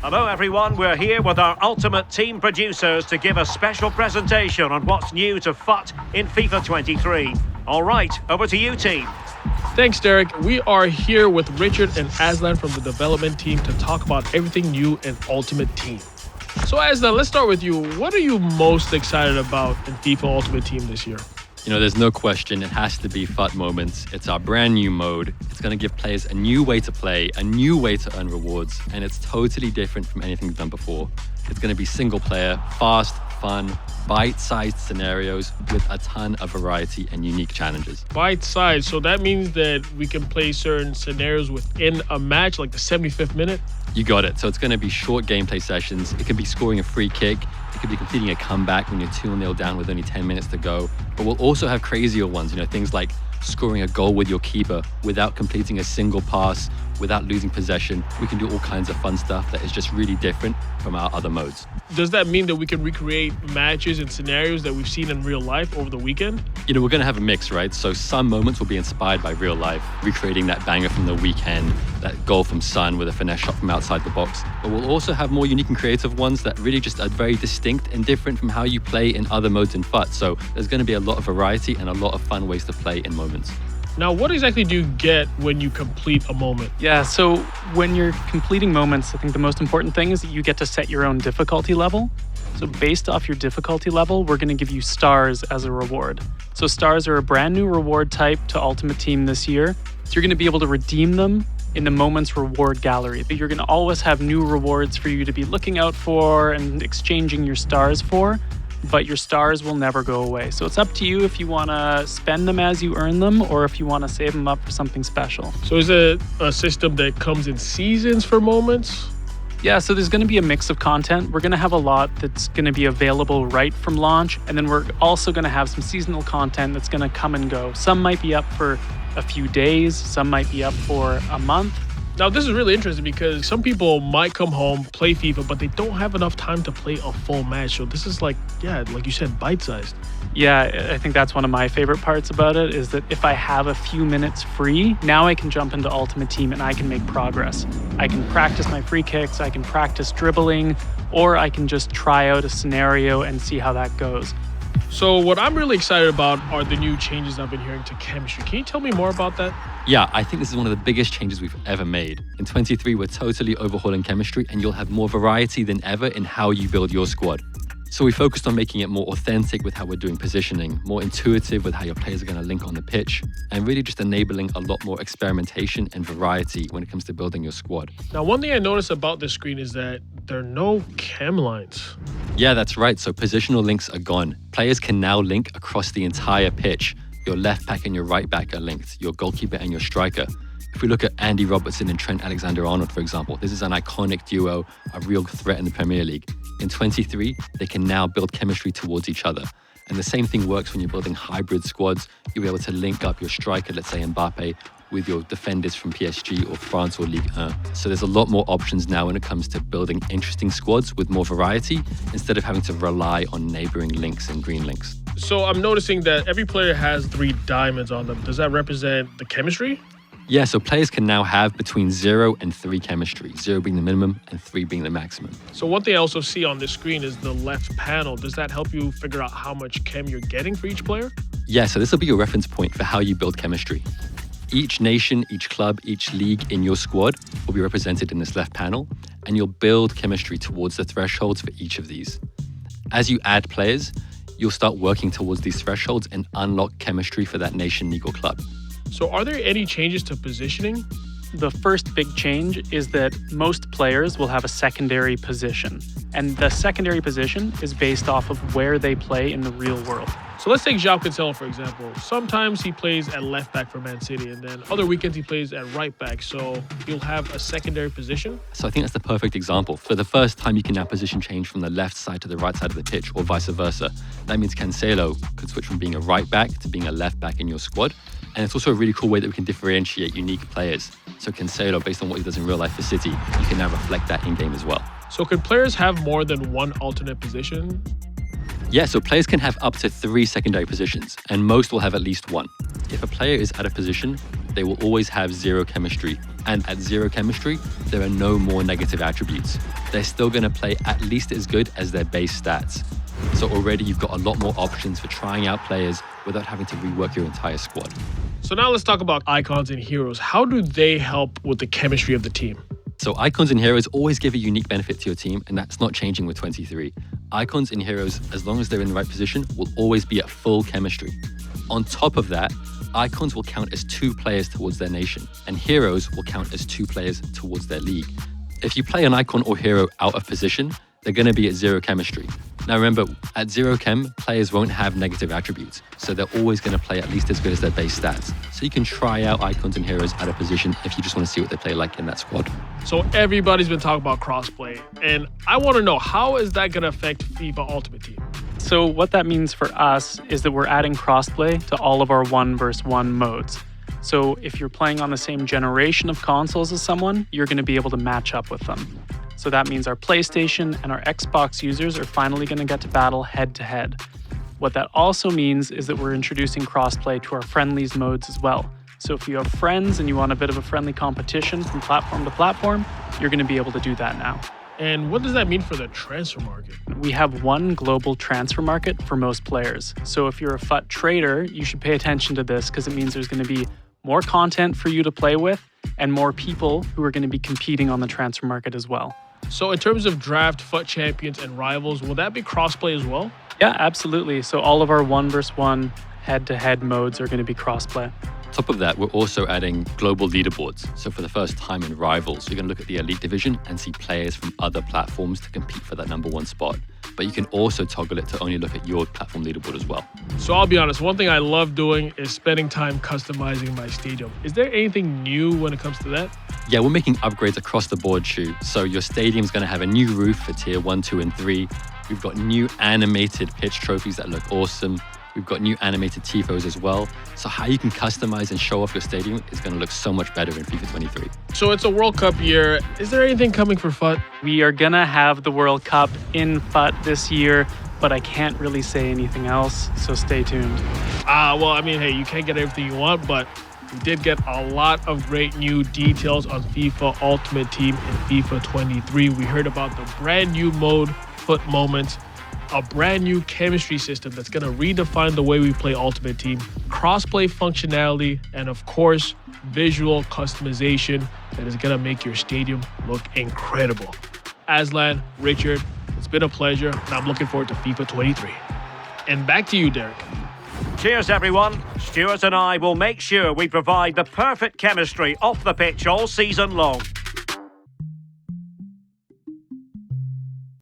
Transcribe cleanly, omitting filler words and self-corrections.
Hello everyone, we're here with our Ultimate Team producers to give a special presentation on what's new to FUT in FIFA 23. All right, over to you team. Thanks, Derek. We are here with Richard and Aslan from the development team to talk about everything new in Ultimate Team. So Aslan, let's start with you. What are you most excited about in FIFA Ultimate Team this year? You know, there's no question it has to be FUT Moments. It's our brand new mode. It's going to give players a new way to play, a new way to earn rewards, and it's totally different from anything we've done before. It's going to be single player, fast, fun, bite-sized scenarios with a ton of variety and unique challenges. Bite-sized, so that means that we can play certain scenarios within a match, like the 75th minute? You got it. So it's going to be short gameplay sessions. It could be scoring a free kick. It could be completing a comeback when you're 2-0 down with only 10 minutes to go. But we'll also have crazier ones, things like scoring a goal with your keeper without completing a single pass, without losing possession. We can do all kinds of fun stuff that is just really different from our other modes. Does that mean that we can recreate matches and scenarios that we've seen in real life over the weekend? We're going to have a mix, right? So some moments will be inspired by real life, recreating that banger from the weekend, that goal from Son with a finesse shot from outside the box. But we'll also have more unique and creative ones that really just are very distinct and different from how you play in other modes in FUT. So there's going to be a lot of variety and a lot of fun ways to play in moments. Now, what exactly do you get when you complete a moment? Yeah, so when you're completing moments, I think the most important thing is that you get to set your own difficulty level. So based off your difficulty level, we're going to give you stars as a reward. So stars are a brand new reward type to Ultimate Team this year. So you're going to be able to redeem them in the Moments Reward Gallery. You're going to always have new rewards for you to be looking out for and exchanging your stars for. But your stars will never go away. So it's up to you if you want to spend them as you earn them or if you want to save them up for something special. So is it a system that comes in seasons for moments? Yeah, so there's going to be a mix of content. We're going to have a lot that's going to be available right from launch. And then we're also going to have some seasonal content that's going to come and go. Some might be up for a few days. Some might be up for a month. Now, this is really interesting because some people might come home, play FIFA, but they don't have enough time to play a full match. So this is like you said, bite-sized. Yeah, I think that's one of my favorite parts about it is that if I have a few minutes free, now I can jump into Ultimate Team and I can make progress. I can practice my free kicks, I can practice dribbling, or I can just try out a scenario and see how that goes. So what I'm really excited about are the new changes I've been hearing to chemistry. Can you tell me more about that? Yeah, I think this is one of the biggest changes we've ever made. In 23, we're totally overhauling chemistry and you'll have more variety than ever in how you build your squad. So we focused on making it more authentic with how we're doing positioning, more intuitive with how your players are going to link on the pitch, and really just enabling a lot more experimentation and variety when it comes to building your squad. Now, one thing I noticed about this screen is that there are no chem lines. Yeah, that's right. So positional links are gone. Players can now link across the entire pitch. Your left back and your right back are linked, your goalkeeper and your striker. If we look at Andy Robertson and Trent Alexander-Arnold, for example, this is an iconic duo, a real threat in the Premier League. In 23, they can now build chemistry towards each other. And the same thing works when you're building hybrid squads. You'll be able to link up your striker, let's say Mbappe, with your defenders from PSG or France or Ligue 1. So there's a lot more options now when it comes to building interesting squads with more variety instead of having to rely on neighboring links and green links. So I'm noticing that every player has 3 diamonds on them. Does that represent the chemistry? Yeah, so players can now have between 0 and 3 chemistry, 0 being the minimum and 3 being the maximum. So one thing I also see on this screen is the left panel. Does that help you figure out how much chem you're getting for each player? Yeah, so this will be your reference point for how you build chemistry. Each nation, each club, each league in your squad will be represented in this left panel, and you'll build chemistry towards the thresholds for each of these. As you add players, you'll start working towards these thresholds and unlock chemistry for that nation, league, or club. So are there any changes to positioning? The first big change is that most players will have a secondary position. And the secondary position is based off of where they play in the real world. So let's take João Cancelo, for example. Sometimes he plays at left back for Man City, and then other weekends he plays at right back. So he'll have a secondary position. So I think that's the perfect example. For the first time, you can now position change from the left side to the right side of the pitch, or vice versa. That means Cancelo could switch from being a right back to being a left back in your squad. And it's also a really cool way that we can differentiate unique players. So Cancelo, based on what he does in real life for City, you can now reflect that in-game as well. So could players have more than one alternate position? Yeah, so players can have up to 3 secondary positions, and most will have at least one. If a player is out of position, they will always have zero chemistry. And at zero chemistry, there are no more negative attributes. They're still going to play at least as good as their base stats. So already you've got a lot more options for trying out players without having to rework your entire squad. So now let's talk about icons and heroes. How do they help with the chemistry of the team? So icons and heroes always give a unique benefit to your team, and that's not changing with 23. Icons and heroes, as long as they're in the right position, will always be at full chemistry. On top of that, icons will count as 2 players towards their nation, and heroes will count as 2 players towards their league. If you play an icon or hero out of position, they're going to be at zero chemistry. Now remember, at zero chem, players won't have negative attributes, so they're always going to play at least as good as their base stats. So you can try out icons and heroes out of position if you just want to see what they play like in that squad. So everybody's been talking about crossplay, and I want to know, how is that going to affect FIFA Ultimate Team? So what that means for us is that we're adding crossplay to all of our 1 versus 1 modes. So if you're playing on the same generation of consoles as someone, you're going to be able to match up with them. So that means our PlayStation and our Xbox users are finally going to get to battle head-to-head. What that also means is that we're introducing crossplay to our friendlies modes as well. So if you have friends and you want a bit of a friendly competition from platform to platform, you're going to be able to do that now. And what does that mean for the transfer market? We have one global transfer market for most players. So if you're a FUT trader, you should pay attention to this because it means there's going to be more content for you to play with and more people who are going to be competing on the transfer market as well. So in terms of draft, FUT champions, and rivals, will that be crossplay as well? Yeah, absolutely. So all of our 1 versus 1 head-to-head modes are going to be crossplay. On top of that, we're also adding global leaderboards. So for the first time in Rivals, you're going to look at the Elite Division and see players from other platforms to compete for that #1 spot. But you can also toggle it to only look at your platform leaderboard as well. So I'll be honest, one thing I love doing is spending time customizing my stadium. Is there anything new when it comes to that? Yeah, we're making upgrades across the board, Shu. So your stadium's going to have a new roof for tier 1, 2, and 3. We've got new animated pitch trophies that look awesome. We've got new animated tifos as well. So how you can customize and show off your stadium is going to look so much better in FIFA 23. So it's a World Cup year. Is there anything coming for FUT? We are going to have the World Cup in FUT this year, but I can't really say anything else, so stay tuned. Well, I mean, hey, you can't get everything you want, but we did get a lot of great new details on FIFA Ultimate Team and FIFA 23. We heard about the brand new mode, FUT Moments, a brand new chemistry system that's going to redefine the way we play Ultimate Team, crossplay functionality, and of course, visual customization that is going to make your stadium look incredible. Aslan, Richard, it's been a pleasure, and I'm looking forward to FIFA 23. And back to you, Derek. Cheers, everyone. Stuart and I will make sure we provide the perfect chemistry off the pitch all season long.